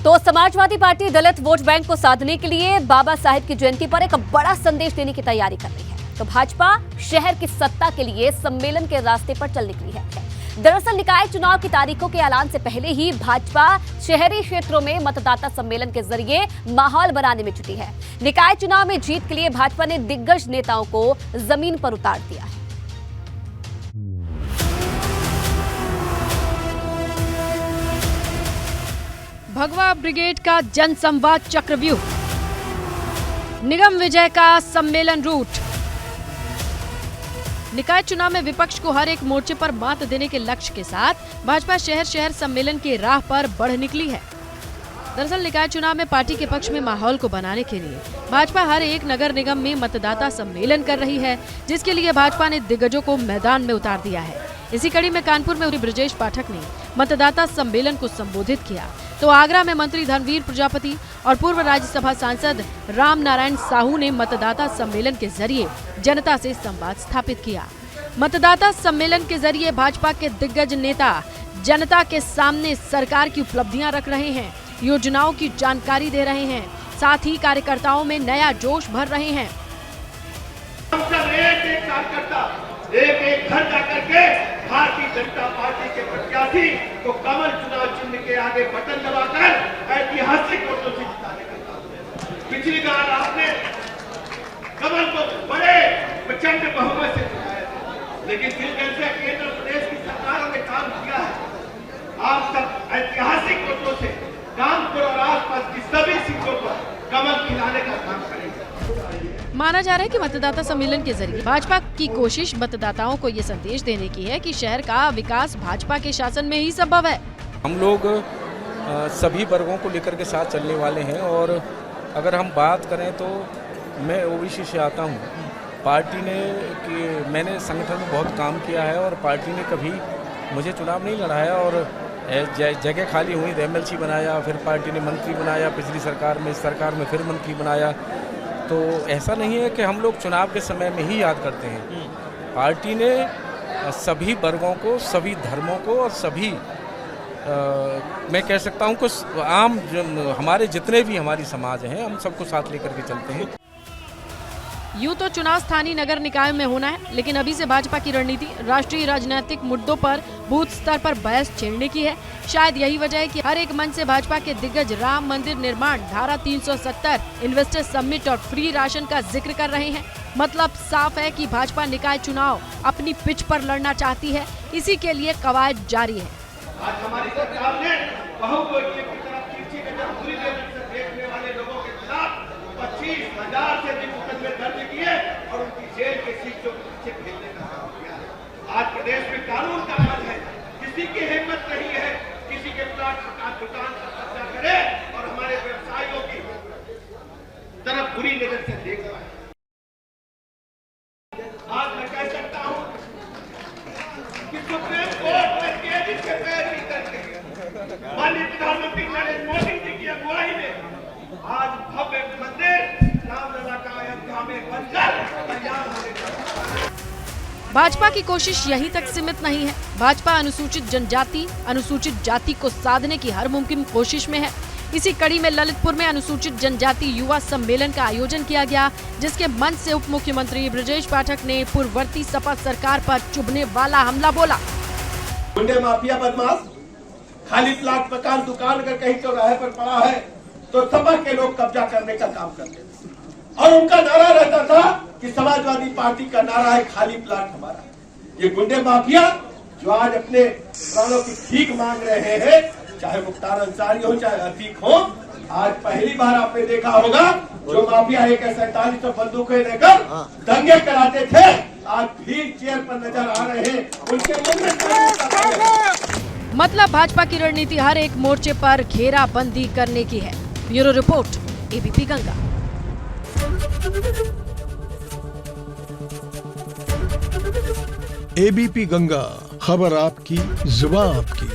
तो समाजवादी पार्टी दलित vote bank को साधने के लिए बाबा साहेब की जयंती पर एक बड़ा संदेश देने की तैयारी कर रही है। तो भाजपा शहर की सत्ता के लिए सम्मेलन के रास्ते पर चल निकली है। दरअसल निकाय चुनाव की तारीखों के ऐलान से पहले ही भाजपा शहरी क्षेत्रों में मतदाता सम्मेलन के जरिए माहौल बनाने में जुटी है। निकाय चुनाव में जीत के लिए भाजपा ने दिग्गज नेताओं को जमीन पर उतार दिया है। भगवा ब्रिगेड का जनसंवाद चक्रव्यूह, निगम विजय का सम्मेलन रूट। निकाय चुनाव में विपक्ष को हर एक मोर्चे पर मात देने के लक्ष्य के साथ भाजपा शहर शहर सम्मेलन की राह पर बढ़ निकली है। दरअसल निकाय चुनाव में पार्टी के पक्ष में माहौल को बनाने के लिए भाजपा हर एक नगर निगम में मतदाता सम्मेलन कर रही है, जिसके लिए भाजपा ने दिग्गजों को मैदान में उतार दिया है। इसी कड़ी में कानपुर में ब्रजेश पाठक ने मतदाता सम्मेलन को संबोधित किया, तो आगरा में मंत्री धनवीर प्रजापति और पूर्व राज्यसभा सांसद राम नारायण साहू ने मतदाता सम्मेलन के जरिए जनता से संवाद स्थापित किया। मतदाता सम्मेलन के जरिए भाजपा के दिग्गज नेता जनता के सामने सरकार की उपलब्धियां रख रहे हैं, योजनाओं की जानकारी दे रहे हैं, साथ ही कार्यकर्ताओं में नया जोश भर रहे हैं। एक कार्यकर्ता एक घर जाकर के भारतीय जनता पार्टी के प्रत्याशी को कमल चुनाव चिन्ह के आगे बटन दबाकर ऐतिहासिक वोटों से जिताने का काम। पिछली बार आपने कमल को बड़े प्रचंड बहुमत से जिताया था, लेकिन जिस जैसे केंद्र प्रदेश की सरकारों ने काम किया है, आप सब ऐतिहासिक वोटों से कानपुर और आसपास की सभी सीटों पर कमल खिलाने का काम करेंगे। माना जा रहा है कि मतदाता सम्मेलन के जरिए भाजपा की कोशिश मतदाताओं को ये संदेश देने की है कि शहर का विकास भाजपा के शासन में ही संभव है। हम लोग सभी वर्गों को लेकर के साथ चलने वाले हैं, और अगर हम बात करें तो मैं ओबीसी से आता हूँ। पार्टी ने कि मैंने संगठन में बहुत काम किया है और पार्टी ने कभी मुझे चुनाव नहीं लड़ाया, और जगह खाली हुई तो एमएलसी बनाया, फिर पार्टी ने मंत्री बनाया, पिछली सरकार में, इस सरकार में फिर मंत्री बनाया। तो ऐसा नहीं है कि हम लोग चुनाव के समय में ही याद करते हैं। पार्टी ने सभी वर्गों को, सभी धर्मों को और सभी मैं कह सकता हूं कि आम हमारे जितने भी हमारी समाज हैं, हम सबको साथ लेकर के चलते हैं। यूं तो चुनाव स्थानीय नगर निकाय में होना है, लेकिन अभी से भाजपा की रणनीति राष्ट्रीय राजनीतिक मुद्दों पर बूथ स्तर पर बहस छेड़ने की है। शायद यही वजह है कि हर एक मंच से भाजपा के दिग्गज राम मंदिर निर्माण, धारा 370, इन्वेस्टर समिट और फ्री राशन का जिक्र कर रहे हैं। मतलब साफ है कि भाजपा निकाय चुनाव अपनी पिच पर लड़ना चाहती है, इसी के लिए कवायद जारी है। आज हमारी सरकार ने बहुवर्गीय की तरफ तिरछी नजर बुरी नजर से देखने वाले लोगों के खिलाफ 25,000 से अधिक मुकदमे दर्ज किए और उनकी जेल के शीशों को पीछे भेजने का काम किया है। आज प्रदेश में कानून का राज है, किसी की हिम्मत नहीं है किसी के प्लाट दुकान पर कब्जा करे और हमारे व्यवसायियों की तरफ बुरी नजर से देख पाए। आज मैं कह सकता हूं कि सुप्रीम कोर्ट में तेजी से पैरवी करके माननीय प्रधानमंत्री नरेंद्र मोदी जी की अगुवाई में आज भव्य मंदिर रामलला का अयोध्या में बनकर तैयार होने का। भाजपा की कोशिश यहीं तक सीमित नहीं है। भाजपा अनुसूचित जनजाति, अनुसूचित जाति को साधने की हर मुमकिन कोशिश में है। इसी कड़ी में ललितपुर में अनुसूचित जनजाति युवा सम्मेलन का आयोजन किया गया, जिसके मंच से उप मुख्यमंत्री ब्रजेश पाठक ने पूर्ववर्ती सपा सरकार पर चुभने वाला हमला बोला। गुंडे माफिया बदमाश खाली प्लाट मकान दुकान अगर कहीं चौराहे पर पड़ा है तो सपा के लोग कब्जा करने का काम करते थे, और उनका नारा रहता था कि समाजवादी पार्टी का नारा है खाली प्लाट हमारा। ये गुंडे माफिया जो आज अपने प्राणों की भीख मांग रहे हैं, चाहे मुख्तार अंसारी हो चाहे अतीक हो, आज पहली बार आपने देखा होगा जो माफिया AK-47 बंदूकें लेकर दंगे कराते थे, आज व्हील चेयर पर नजर आ रहे हैं। उनके मन में मतलब भाजपा की रणनीति हर एक मोर्चे पर घेराबंदी करने की है। Bureau report, ABP Ganga. ABP Ganga, खबर आपकी, जुबान आपकी।